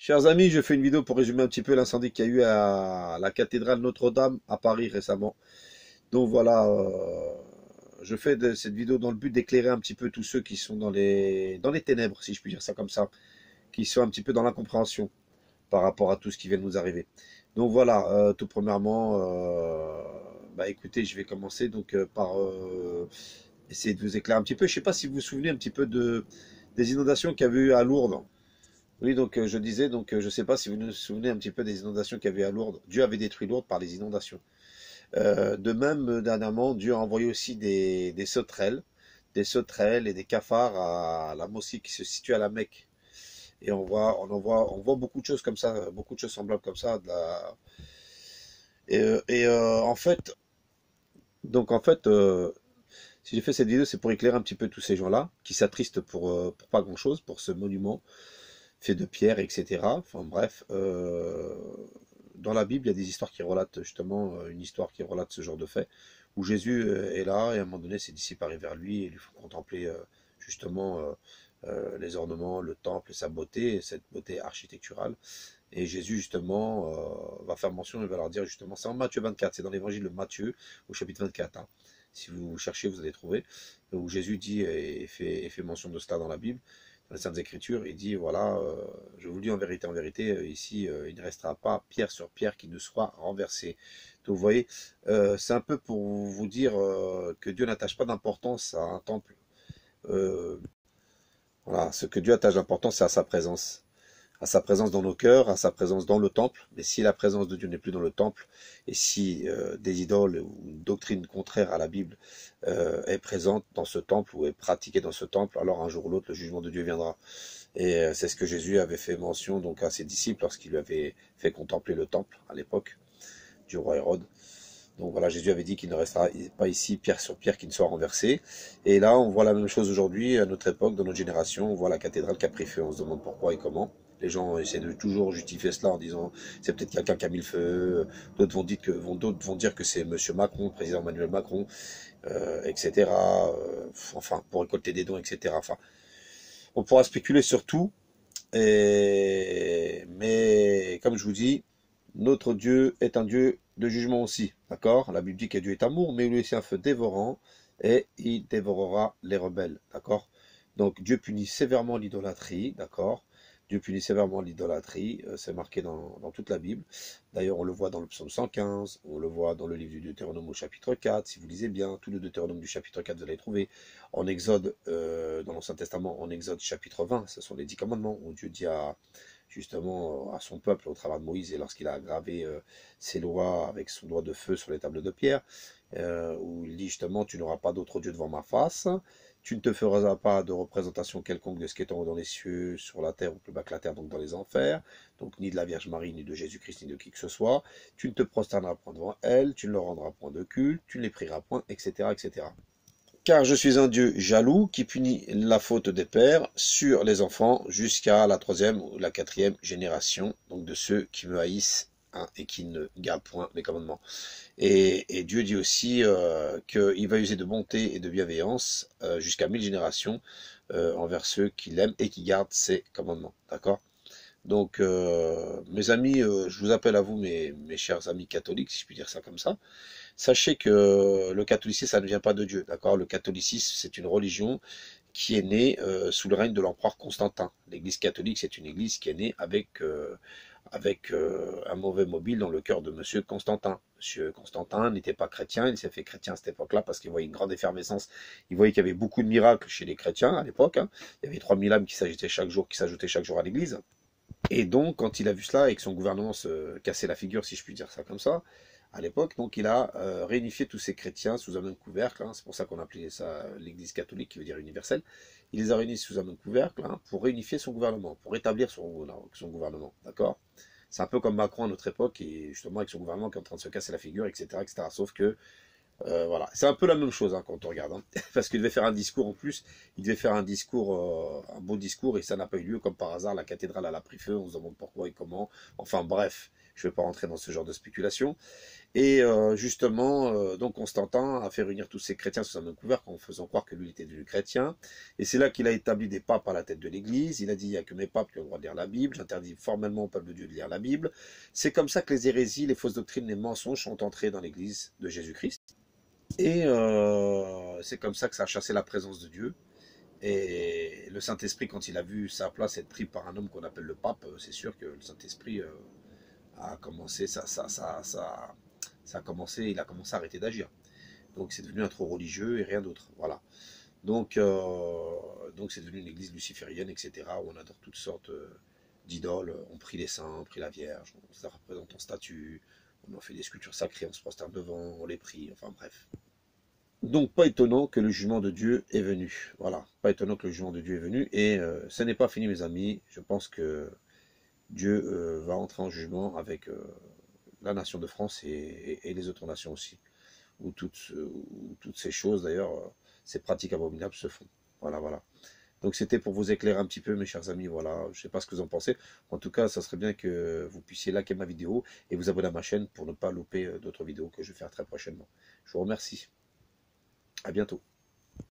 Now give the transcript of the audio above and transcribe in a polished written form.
Chers amis, je fais une vidéo pour résumer un petit peu l'incendie qu'il y a eu à la cathédrale Notre-Dame à Paris récemment. Donc voilà, je fais cette vidéo dans le but d'éclairer un petit peu tous ceux qui sont dans les ténèbres, si je puis dire ça comme ça, qui sont un petit peu dans l'incompréhension par rapport à tout ce qui vient de nous arriver. Donc voilà, tout premièrement, écoutez, je vais commencer par essayer de vous éclairer un petit peu. Je ne sais pas si vous vous souvenez un petit peu des inondations qu'il y avait eu à Lourdes. Oui, je disais, je ne sais pas si vous vous souvenez un petit peu des inondations qu'il y avait à Lourdes. Dieu avait détruit Lourdes par les inondations. De même, dernièrement, Dieu a envoyé aussi des sauterelles et des cafards à la mosquée qui se situe à la Mecque. Et on voit beaucoup de choses comme ça, beaucoup de choses semblables comme ça. En fait, si j'ai fait cette vidéo, c'est pour éclairer un petit peu tous ces gens-là qui s'attristent pour pas grand-chose, pour ce monument fait de pierre, etc. Enfin bref, dans la Bible, il y a des histoires qui relatent justement, une histoire qui relate ce genre de fait, où Jésus est là et à un moment donné, ses disciples arrivent vers lui et lui font contempler justement les ornements, le temple, sa beauté, cette beauté architecturale. Et Jésus justement va faire mention et va leur dire justement, c'est en Matthieu 24, c'est dans l'évangile de Matthieu au chapitre 24. Hein. Si vous cherchez, vous allez trouver, où Jésus dit et fait mention de cela dans la Bible, dans les Saintes Écritures, il dit, voilà, je vous dis en vérité, ici, il ne restera pas pierre sur pierre qui ne soit renversée. Donc vous voyez, c'est un peu pour vous dire que Dieu n'attache pas d'importance à un temple. Euh, voilà, ce que Dieu attache d'importance, c'est à sa présence dans nos cœurs, à sa présence dans le temple. Mais si la présence de Dieu n'est plus dans le temple, et si des idoles ou une doctrine contraire à la Bible est présente dans ce temple ou est pratiquée dans ce temple, alors un jour ou l'autre, le jugement de Dieu viendra. Et c'est ce que Jésus avait fait mention donc à ses disciples lorsqu'il lui avait fait contempler le temple à l'époque du roi Hérode. Donc voilà, Jésus avait dit qu'il ne restera pas ici pierre sur pierre qui ne soit renversée. Et là, on voit la même chose aujourd'hui, à notre époque, dans notre génération. On voit la cathédrale qui a pris feu. On se demande pourquoi et comment. Les gens essaient de toujours justifier cela en disant c'est peut-être quelqu'un qui a mis le feu. D'autres vont dire que c'est Monsieur Macron, président Emmanuel Macron, etc. Enfin, pour récolter des dons, etc. Enfin, on pourra spéculer sur tout. Mais comme je vous dis, notre Dieu est un Dieu de jugement aussi, d'accord? La Bible dit que Dieu est amour, mais lui aussi un feu dévorant, et il dévorera les rebelles, d'accord? Donc Dieu punit sévèrement l'idolâtrie, d'accord? Dieu punit sévèrement l'idolâtrie, c'est marqué dans toute la Bible. D'ailleurs, on le voit dans le psaume 115, on le voit dans le livre du Deutéronome au chapitre 4, si vous lisez bien, tout le Deutéronome du chapitre 4, vous allez trouver. En Exode, dans l'Ancien Testament, en Exode chapitre 20, ce sont les 10 commandements, où Dieu dit justement à son peuple au travers de Moïse, et lorsqu'il a gravé ses lois avec son doigt de feu sur les tables de pierre, où il dit justement, tu n'auras pas d'autre Dieu devant ma face, tu ne te feras pas de représentation quelconque de ce qui est en haut dans les cieux, sur la terre ou plus bas que la terre, donc dans les enfers, donc ni de la Vierge Marie, ni de Jésus-Christ, ni de qui que ce soit, tu ne te prosterneras point devant elle, tu ne leur rendras point de culte, tu ne les prieras point, etc., etc. Car je suis un Dieu jaloux qui punit la faute des pères sur les enfants jusqu'à la troisième ou la quatrième génération, donc de ceux qui me haïssent hein, et qui ne gardent point mes commandements. Et Dieu dit aussi qu'il va user de bonté et de bienveillance jusqu'à 1000 générations envers ceux qui l'aiment et qui gardent ses commandements. D'accord? Donc, mes amis, je vous appelle à vous, mes chers amis catholiques, si je puis dire ça comme ça. Sachez que le catholicisme, ça ne vient pas de Dieu, d'accord? Le catholicisme, c'est une religion qui est née sous le règne de l'empereur Constantin. L'Église catholique, c'est une église qui est née avec un mauvais mobile dans le cœur de Monsieur Constantin. Monsieur Constantin n'était pas chrétien, il s'est fait chrétien à cette époque-là parce qu'il voyait une grande effervescence. Il voyait qu'il y avait beaucoup de miracles chez les chrétiens à l'époque. Hein. Il y avait 3000 âmes qui s'ajoutaient chaque jour à l'église. Et donc, quand il a vu cela et que son gouvernement se cassait la figure, si je puis dire ça comme ça, à l'époque, donc il a réunifié tous ces chrétiens sous un même couvercle, hein, c'est pour ça qu'on appelait ça l'Église catholique, qui veut dire universelle. Il les a réunis sous un même couvercle hein, pour réunifier son gouvernement, pour établir son gouvernement, d'accord? C'est un peu comme Macron à notre époque, et justement avec son gouvernement qui est en train de se casser la figure, etc., etc. Sauf que Voilà, c'est un peu la même chose hein, quand on regarde, hein. Parce qu'il devait faire un discours en plus, il devait faire un discours, un beau discours, et ça n'a pas eu lieu, comme par hasard, la cathédrale elle a pris feu, on se demande pourquoi et comment, enfin bref, je ne vais pas rentrer dans ce genre de spéculation. Et justement, donc Constantin a fait réunir tous ces chrétiens sous un même couvercle en faisant croire que lui était devenu chrétien. Et c'est là qu'il a établi des papes à la tête de l'Église. Il a dit, il n'y a que mes papes qui ont le droit de lire la Bible. J'interdis formellement au peuple de Dieu de lire la Bible. C'est comme ça que les hérésies, les fausses doctrines, les mensonges sont entrés dans l'Église de Jésus-Christ. Et c'est comme ça que ça a chassé la présence de Dieu. Et le Saint-Esprit, quand il a vu sa place être prise par un homme qu'on appelle le pape, c'est sûr que le Saint-Esprit a commencé, ça a commencé, il a commencé à arrêter d'agir. Donc c'est devenu un trop religieux et rien d'autre. Voilà. Donc c'est devenu une église luciférienne, etc., où on adore toutes sortes d'idoles. On prie les saints, on prie la Vierge, on représente en statue, on en fait des sculptures sacrées, on se prosterne devant, on les prie, enfin bref. Donc pas étonnant que le jugement de Dieu est venu. Voilà, pas étonnant que le jugement de Dieu est venu. Et ce n'est pas fini mes amis. Je pense que Dieu va entrer en jugement avec la nation de France et les autres nations aussi. Où toutes ces choses d'ailleurs, ces pratiques abominables se font. Voilà, voilà. Donc c'était pour vous éclairer un petit peu mes chers amis, voilà. Je ne sais pas ce que vous en pensez. En tout cas, ça serait bien que vous puissiez liker ma vidéo et vous abonner à ma chaîne pour ne pas louper d'autres vidéos que je vais faire très prochainement. Je vous remercie. À bientôt.